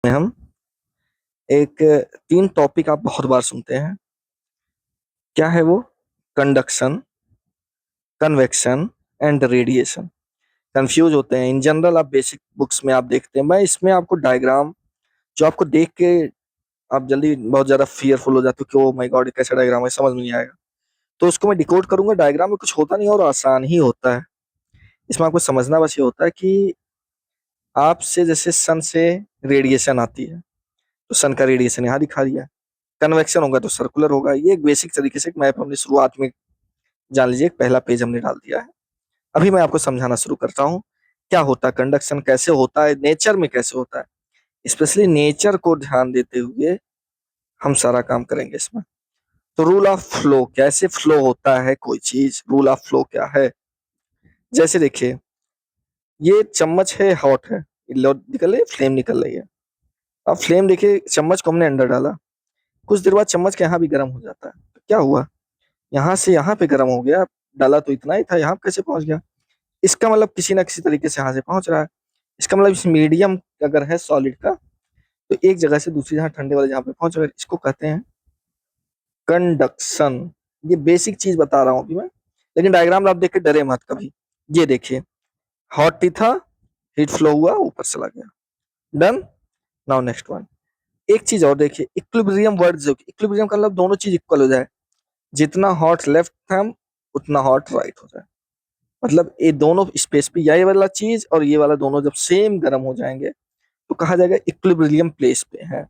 में हम एक 3 टॉपिक आप बहुत बार सुनते हैं। क्या है वो? Conduction, convection and radiation. Confuse होते हैं। इन जनरल आप बेसिक बुक्स में आप देखते हैं, मैं इसमें आपको डायग्राम जो आपको देख के आप जल्दी बहुत ज्यादा फियरफुल हो जाते हो कि ओ माय गॉड कैसा डायग्राम है, समझ में नहीं आएगा। तो उसको मैं डिकोड करूंगा। डायग्राम में कुछ होता नहीं और आसान ही होता है। इसमें आपको समझना बस ये होता है कि आपसे जैसे सन से रेडिएशन आती है, तो सन का रेडिएशन यहाँ दिखा दिया। कन्वेक्शन होगा तो सर्कुलर होगा। ये एक बेसिक तरीके से एक मैप हमने शुरुआत में जान लीजिए, एक पहला पेज हमने डाल दिया है। अभी मैं आपको समझाना शुरू करता हूँ क्या होता है कंडक्शन, कैसे होता है, नेचर में कैसे होता है। स्पेशली नेचर को ध्यान देते हुए हम सारा काम करेंगे इसमें। तो रूल ऑफ फ्लो, कैसे फ्लो होता है कोई चीज, रूल ऑफ फ्लो क्या है। जैसे देखिए, ये चम्मच है, हॉट है, निकल रही है, फ्लेम निकल रही है। अब फ्लेम देखिए, चम्मच को हमने अंदर डाला, कुछ देर बाद चम्मच के यहाँ भी गर्म हो जाता है। तो क्या हुआ, यहाँ से यहाँ पे गर्म हो गया। डाला तो इतना ही था, यहाँ कैसे पहुंच गया? इसका मतलब किसी ना किसी तरीके से यहाँ से पहुंच रहा है। इसका मतलब इस मीडियम अगर है सॉलिड का, तो एक जगह से दूसरी जगह ठंडे वाले जगह पे पहुंच रहा है, इसको कहते हैं कंडक्शन। ये बेसिक चीज बता रहा हूं अभी मैं, लेकिन डायग्राम आप देख के डरे मत कभी। ये देखिए, हॉट टी था, हीट फ्लो हुआ, ऊपर चला गया। डन। Now next one. एक चीज और देखिए, इक्विलिब्रियम वर्ड, जो इक्विलिब्रियम का मतलब दोनों चीज इक्वल हो जाए। जितना हॉट लेफ्ट हैम उतना हॉट राइट हो जाए। मतलब ये दोनों स्पेस पे, ये वाला चीज और ये वाला दोनों जब सेम गर्म हो जाएंगे तो कहा जाएगा इक्विलिब्रियम प्लेस पे है।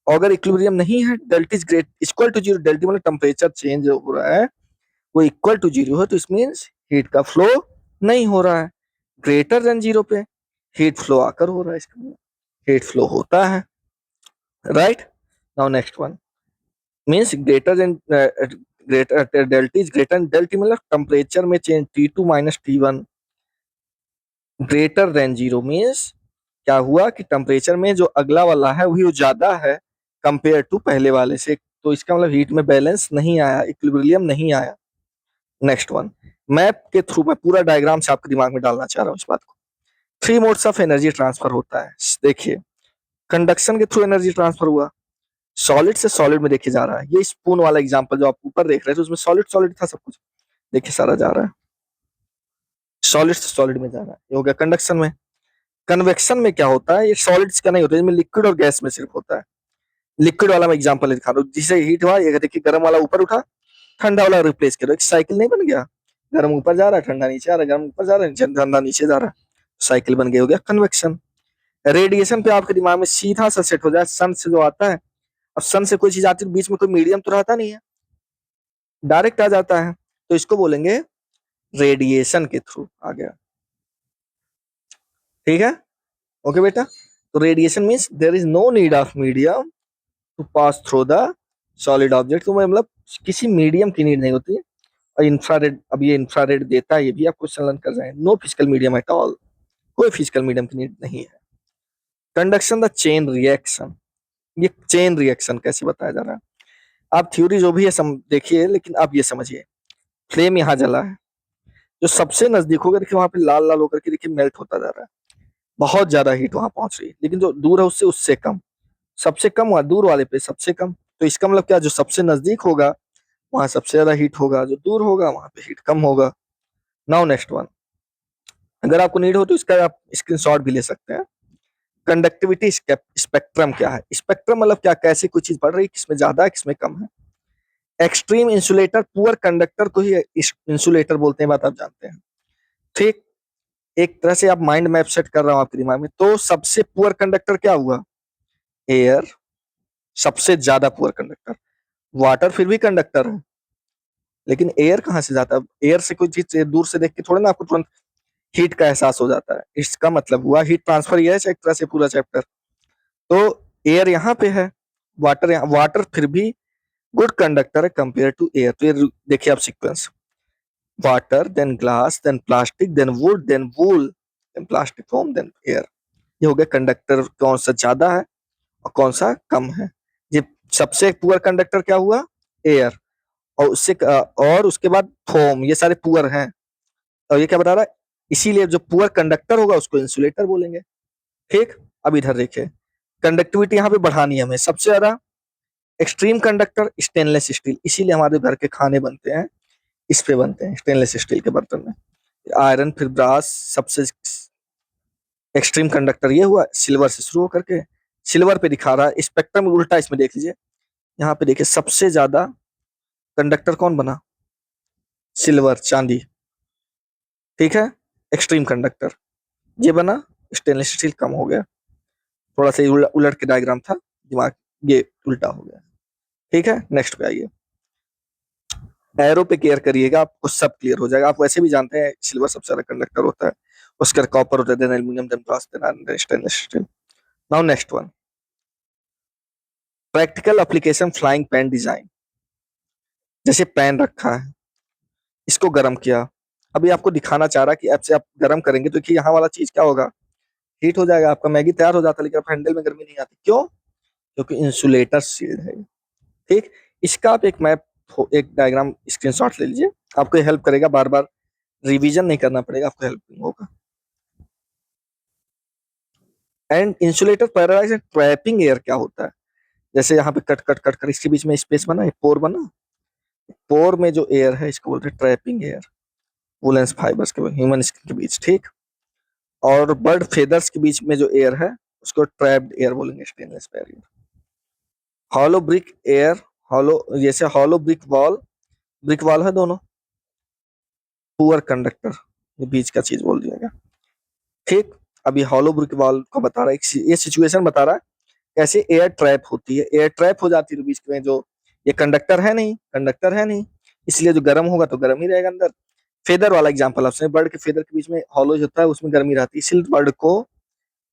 और अगर इक्विलिब्रियम नहीं है, delta is great equal to zero, delta मतलब टेम्परेचर चेंज हो रहा है, वो इक्वल टू जीरो है, तो इस मीन्स हीट का फ्लो नहीं हो रहा है। ग्रेटर देन जीरो पे हीट फ्लो आकर हो रहा है, इसका हीट फ्लो होता है। Right. Now next one means greater than greater, delta is greater, delta मतलब टेम्परेचर में change, T2 minus T1 greater than zero means क्या हुआ कि टेम्परेचर में जो अगला वाला है वही ज्यादा है कंपेयर टू पहले वाले से, तो इसका मतलब हीट में बैलेंस नहीं आया, इक्विलिब्रियम नहीं आया। नेक्स्ट वन, मैप के थ्रू मैं पूरा डायग्राम से आपके दिमाग में डालना चाह रहा हूँ इस बात को। 3 मोड्स ऑफ एनर्जी ट्रांसफर होता है। देखिए, कंडक्शन के थ्रू एनर्जी ट्रांसफर हुआ, सॉलिड से सॉलिड में देखे जा रहा है। ये स्पून वाला एग्जांपल जो आप ऊपर देख रहे थे, उसमें सॉलिड सॉलिड था सब कुछ, देखिए सारा जा रहा है, सॉलिड से सॉलिड में जा रहा है। ये हो गया कंडक्शन में। कन्वेक्शन में क्या होता है, ये सॉलिड्स का नहीं होता, इसमें लिक्विड और गैस में सिर्फ होता है। लिक्विड वाला मैं एग्जांपल दिखा रहा हूँ, जिसे हीट हुआ, ये देखिए गर्म वाला ऊपर उठा, ठंडा वाला रिप्लेस करो, एक साइकिल नहीं बन गया? गर्म ऊपर जा रहा है, ठंडा नीचे आ रहा है, गर्म ऊपर जा रहा है, ठंडा नीचे जा रहा है, साइकिल बन गई, हो गया कन्वेक्शन। रेडिएशन पे आपके दिमाग में सीधा सा सेट हो जाए, सन से जो आता है। अब सन से कोई चीज आती है, बीच में कोई मीडियम तो रहता नहीं है, डायरेक्ट आ जाता है, तो इसको बोलेंगे रेडिएशन के थ्रू आ गया। ठीक है, ओके बेटा। तो radiation means there is no need of medium to pass through the solid object. तो मतलब किसी मीडियम की नीड नहीं होती। और इंफ्रारेड, अब ये इंफ्रारेड देता है, ये भी आप क्वेश्चन लर्न कर रहे हैं। No physical medium at all, कोई फिजिकल मीडियम की नीड नहीं है। कंडक्शन द चेन रिएक्शन, ये चेन रिएक्शन कैसे बताया जा रहा है? आप थ्योरी जो भी है देखिए, लेकिन आप ये समझिए, फ्लेम यहाँ जला है, जो सबसे नजदीक होगा देखिए वहां पे लाल लाल होकर के देखिए मेल्ट होता जा रहा है, बहुत ज्यादा हीट वहां पहुंच रही है। लेकिन जो दूर है उससे उससे कम, सबसे कम हुआ दूर वाले पे सबसे कम। तो इसका मतलब क्या, जो सबसे नजदीक होगा वहां सबसे ज्यादा हीट होगा, जो दूर होगा वहां पे हीट कम होगा। नाउ नेक्स्ट वन, अगर आपको नीड हो तो इसका आप स्क्रीनशॉट भी ले सकते हैं। कंडक्टिविटी स्पेक्ट्रम क्या है? स्पेक्ट्रम मतलब क्या, कैसे कोई चीज बढ़ रही है, किसमें ज्यादा है किसमें कम है। एक्सट्रीम इंसुलेटर, पुअर कंडक्टर को ही इंसुलेटर बोलते हैं, बात आप जानते हैं। ठीक, एक तरह से आप माइंड मैप सेट कर रहा हूं आपके दिमाग में। तो सबसे पुअर कंडक्टर क्या हुआ? एयर। सबसे ज्यादा पुअर कंडक्टर वाटर, फिर भी कंडक्टर है, लेकिन एयर कहाँ से जाता है? एयर से कोई चीज दूर से देख के थोड़ा ना आपको तुरंत हीट का एहसास हो जाता है। इसका मतलब हुआ हीट ट्रांसफर, यह है एक तरह से पूरा चैप्टर। तो एयर यहाँ पे है, वाटर यहाँ, वाटर फिर भी गुड कंडक्टर है कंपेयर टू एयर। तो ये देखिए आप sequence, water then glass then plastic then wood then wool then plastic foam then air. ये हो गया कंडक्टर कौन सा ज्यादा है और कौन सा कम है। ये सबसे पुअर कंडक्टर क्या हुआ? एयर। और उससे और उसके बाद फोम, ये सारे पुअर हैं। और ये क्या बता रहा है? इसीलिए जो पुअर कंडक्टर होगा उसको इंसुलेटर बोलेंगे। ठीक, अब इधर देखिए, कंडक्टिविटी यहाँ पे बढ़ानी है हमें सबसे ज्यादा। एक्सट्रीम कंडक्टर स्टेनलेस स्टील, इसीलिए हमारे घर के खाने बनते हैं इस पे बनते हैं, स्टेनलेस स्टील के बर्तन में। आयरन, फिर ब्रास, सबसे एक्सट्रीम कंडक्टर ये हुआ। सिल्वर से शुरू होकर के सिल्वर पे दिखा रहा है स्पेक्ट्रम उल्टा, इसमें देख लीजिए। यहाँ पे देखिए सबसे ज्यादा कंडक्टर कौन बना, सिल्वर, चांदी, ठीक है। एक्सट्रीम कंडक्टर ये बना, स्टेनलेस स्टील कम हो गया। थोड़ा सा उलट के डायग्राम था, दिमाग ये उल्टा हो गया, ठीक है। नेक्स्ट पे आइए, एरो पे केयर करिएगा, आपको सब क्लियर हो जाएगा। आप वैसे भी जानते हैं सिल्वर सबसे ज्यादा कंडक्टर होता है, उसके बाद कॉपर होता है, then aluminium, then brass, then stainless steel. Now next one, practical application flying pan design. जैसे पैन रखा है, इसको गर्म किया, अभी आपको दिखाना चाह रहा कि ऐप से आप गर्म करेंगे तो कि यहाँ वाला चीज क्या होगा, हीट हो जाएगा, आपका मैगी तैयार हो जाता है, लेकिन आप हैंडल में गर्मी नहीं आती। क्यों? क्योंकि इंसुलेटर शील्ड है, ठीक। इसका आप एक मैप, एक डायग्राम स्क्रीनशॉट ले लीजिए, आपको हेल्प करेगा, बार बार रिवीजन नहीं करना पड़ेगा, आपको हेल्पिंग होगा। And insulator paralyse and trapping air क्या होता है, जैसे यहाँ पे कट कट कट कर इसके बीच में स्पेस बना, पोर बना, पोर में जो एयर है इसको बोलते हैं ट्रैपिंग एयर, वुलेंस फाइबर्स के ह्यूमन स्किन के बीच, ठीक। और बर्ड फेदर्स के बीच में जो एयर है उसको ट्रैप्ड एयर बोलेंगे, stainless barrier. Hollow brick air, hollow जैसे हॉलो ब्रिक वॉल है दोनों, पुअर कंडक्टर, ये बीच का चीज बोल दिया गया, ठीक। अभी हॉलो ब्रिक वॉल को बता रहा है, ये सिचुएशन बता रहा है कैसे एयर ट्रैप होती है, एयर ट्रैप हो जाती है बीच में, जो ये कंडक्टर है नहीं, इसलिए जो गर्म होगा तो गर्म ही रहेगा अंदर। फेदर वाला एग्जांपल आपसे, बर्ड के फेदर के बीच में हॉलो होता है, उसमें गर्मी रहती है, इसलिए बर्ड को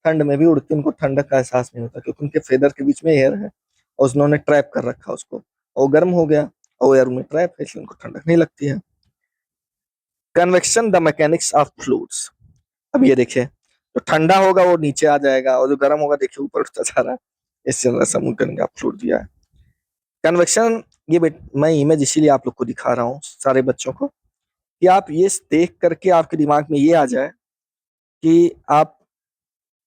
ठंड में भी उड़ती, उनको ठंडक का एहसास नहीं होता, क्योंकि उनके फेदर के बीच में एयर है और उन्होंने ट्रैप कर रखा उसको, और गर्म हो गया और एयर में ट्रैप है, इसलिए उनको ठंडक नहीं लगती है। Convection the mechanics of fluids. अब ये देखिए, जो ठंडा होगा वो नीचे आ जाएगा और जो गर्म होगा देखिए ऊपर उठता जा रहा है, इससे समूह करेंगे, आप फ्लूइड दिया है। कन्वेक्शन, ये मैं इमेज इसीलिए आप लोग को दिखा रहा हूँ सारे बच्चों को, कि आप ये देख करके आपके दिमाग में ये आ जाए कि आप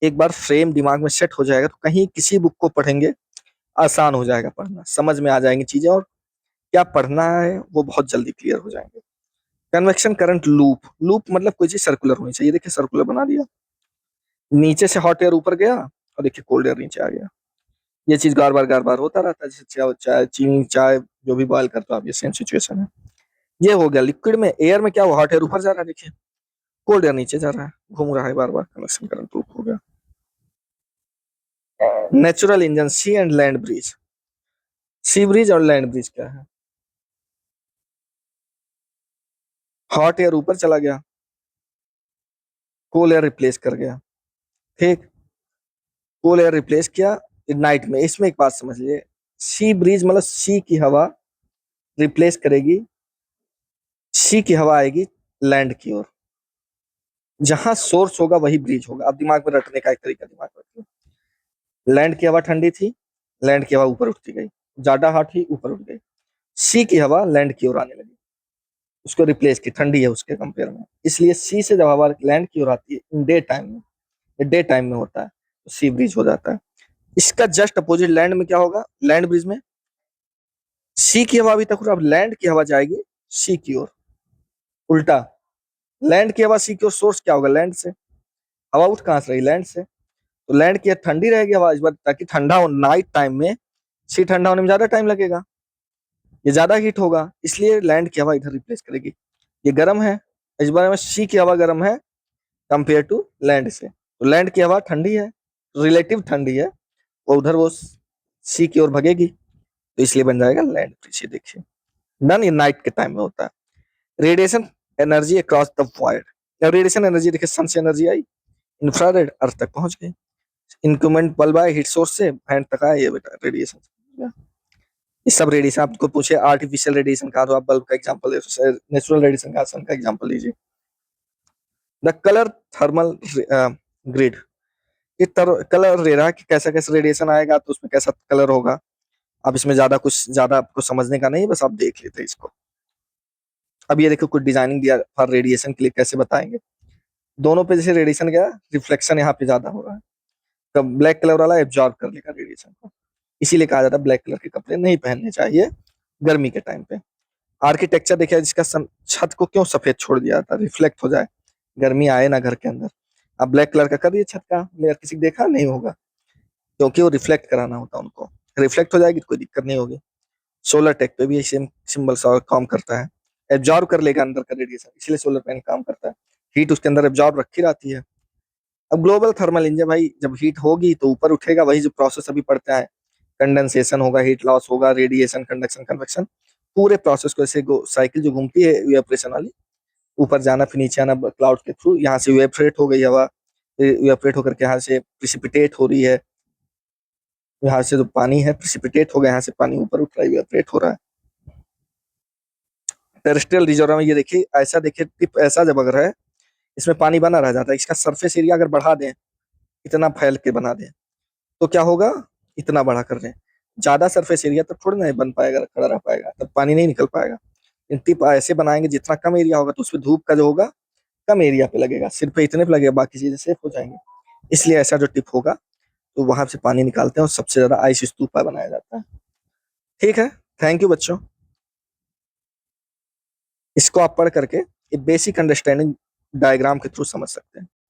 एक बार फ्रेम दिमाग में सेट हो जाएगा तो कहीं किसी बुक को पढ़ेंगे आसान हो जाएगा पढ़ना, समझ में आ जाएंगी चीजें, और क्या पढ़ना है वो बहुत जल्दी क्लियर हो जाएंगे। कन्वेक्शन करंट लूप, लूप मतलब कोई चीज सर्कुलर होनी चाहिए, देखिए सर्कुलर बना दिया, नीचे से हॉट एयर ऊपर गया और देखिए कोल्ड एयर नीचे आ गया, ये चीज बार बार होता रहता है, जैसे चाय चाय चीनी चाय जो भी बॉयल करते हो आप, ये सेम सिचुएशन है। ये हो गया लिक्विड में, एयर में क्या हुआ, हॉट एयर ऊपर जा रहा है, देखिए कोल्ड एयर नीचे जा रहा है, घूम रहा है बार बार, कन्वेक्शन करंट लूप हो गया। Natural engine, sea and land bridge. Sea bridge और लैंड ब्रिज क्या है, हॉट एयर ऊपर चला गया, कोल एयर रिप्लेस कर गया, ठीक। कोल एयर रिप्लेस किया नाइट में, इसमें एक बात समझ लीजिए, सी ब्रिज मतलब सी की हवा रिप्लेस करेगी, सी की हवा आएगी लैंड की ओर, जहां सोर्स होगा वही ब्रिज होगा। अब दिमाग में रटने का एक तरीका दिमाग में रखिए, लैंड की हवा ठंडी थी, लैंड की हवा ऊपर उठती गई, ज्यादा हॉट ही ऊपर उठ गई, सी की हवा लैंड की ओर आने लगी, उसको रिप्लेस की, ठंडी है उसके कंपेयर में, इसलिए सी से जब हवा लैंड की ओर आती है इन डे टाइम में, डे टाइम में होता है तो सी ब्रिज हो जाता है। इसका जस्ट अपोजिट लैंड में क्या होगा, लैंड ब्रिज में सी की हवा अभी तक, अब लैंड की हवा जाएगी सी की ओर, उल्टा, लैंड की हवा सी की ओर, सोर्स क्या होगा, लैंड से, हवा उठ कहां से रही, लैंड से, तो लैंड की ठंडी रहेगी हवा इस बार, ताकि ठंडा हो, नाइट टाइम में सी ठंडा होने में ज्यादा टाइम लगेगा, ये ज्यादा हीट होगा, इसलिए लैंड की हवा इधर रिप्लेस करेगी। ये गर्म है, इस बार में सी की हवा गर्म है कंपेयर टू लैंड से, तो लैंड की हवा ठंडी है, रिलेटिव ठंडी है, और उधर वो सी की ओर भगेगी, तो इसलिए बन जाएगा लैंड ब्रिज। ये देखिए डन, ये नाइट के टाइम में होता है। Radiation energy across the void, radiation energy देखिए, सन से एनर्जी आई, इंफ्रारेड अर्थ तक पहुंच गई, इंक्रीमेंट बल्ब आए हीट सोर्स से हैंड तक आया, ये बेटा रेडिएशन। ये सब रेडिएशन, आपको पूछे आर्टिफिशियल रेडिएशन कहा तो आप बल्ब का एग्जांपल दे, नेचुरल रेडिएशन का सन का एग्जांपल लीजिए। द कलर थर्मल ग्रिड, ये कलर दे रहा है कि कैसा कैसा रेडिएशन आएगा तो उसमें कैसा कलर होगा। अब इसमें ज्यादा आपको समझने का नहीं, बस आप देख लेते हैं इसको। अब ये देखो कुछ डिजाइनिंग दिया फॉर रेडिएशन के लिए, कैसे बताएंगे, दोनों पे जैसे रेडिएशन गया, रिफ्लेक्शन यहाँ पे ज्यादा हो रहा है, ब्लैक कलर वाला एब्जॉर्ब कर लेगा रेडिएशन को, इसीलिए कहा जाता है ब्लैक कलर के कपड़े नहीं पहनने चाहिए गर्मी के टाइम पे। आर्किटेक्चर देखिए जिसका छत को क्यों सफेद छोड़ दिया था, रिफ्लेक्ट हो जाए, गर्मी आए ना घर के अंदर। अब ब्लैक कलर का कर दिए छत का लेयर, किसी को देखा नहीं होगा, क्योंकि वो रिफ्लेक्ट कराना होता है उनको, रिफ्लेक्ट हो जाएगी तो कोई दिक्कत नहीं होगी। सोलर टेक पे भी सेम सिंबल सा काम करता है, एब्जॉर्ब कर लेगा अंदर का रेडिएशन, इसलिए सोलर पैनल काम करता है, हीट उसके अंदर एब्जॉर्ब रखी रहती है। अब ग्लोबल थर्मल इंजन भाई, जब हीट होगी तो ऊपर उठेगा, वही जो प्रोसेस अभी पढ़ते हैं, कंडेंसेशन होगा, हीट लॉस होगा, रेडिएशन, कंडक्शन, कन्वेक्शन, पूरे प्रोसेस को ऐसे साइकिल जो घूमती है इवेपोरेशन वाली, ऊपर जाना फिर नीचे आना क्लाउड के थ्रू, यहाँ से इवेपोरेट हो गई हवा, इवेपोरेट होकर के यहाँ से प्रिसिपिटेट हो रही है, यहाँ से जो पानी है प्रिसिपिटेट हो गया, यहाँ से पानी ऊपर उठ रहा है, इवेपोरेट हो रहा है। टेरेस्ट्रियल रिजर्व में ये देखिए, ऐसा देखिए टिप ऐसा जब अगर है, इसमें पानी बना रह जाता है, इसका सरफेस एरिया अगर बढ़ा दें, इतना फैल के बना दें, तो क्या होगा, इतना बड़ा कर दें, ज्यादा सरफेस एरिया तब थोड़ी ना बन पाएगा, खड़ा रह पाएगा, तब पानी नहीं निकल पाएगा। इन टिप ऐसे बनाएंगे जितना कम एरिया होगा तो उसमें धूप का जो होगा कम एरिया पे लगेगा, सिर पे इतने पे लगेगा, बाकी चीजें सेफ हो जाएंगी। इसलिए ऐसा जो टिप होगा तो वहां से पानी निकालते हैं और सबसे ज्यादा आइस स्तूपा बनाया जाता है। ठीक है, थैंक यू बच्चों। इसको आप पढ़ करके बेसिक अंडरस्टैंडिंग डायग्राम के थ्रू समझ सकते हैं।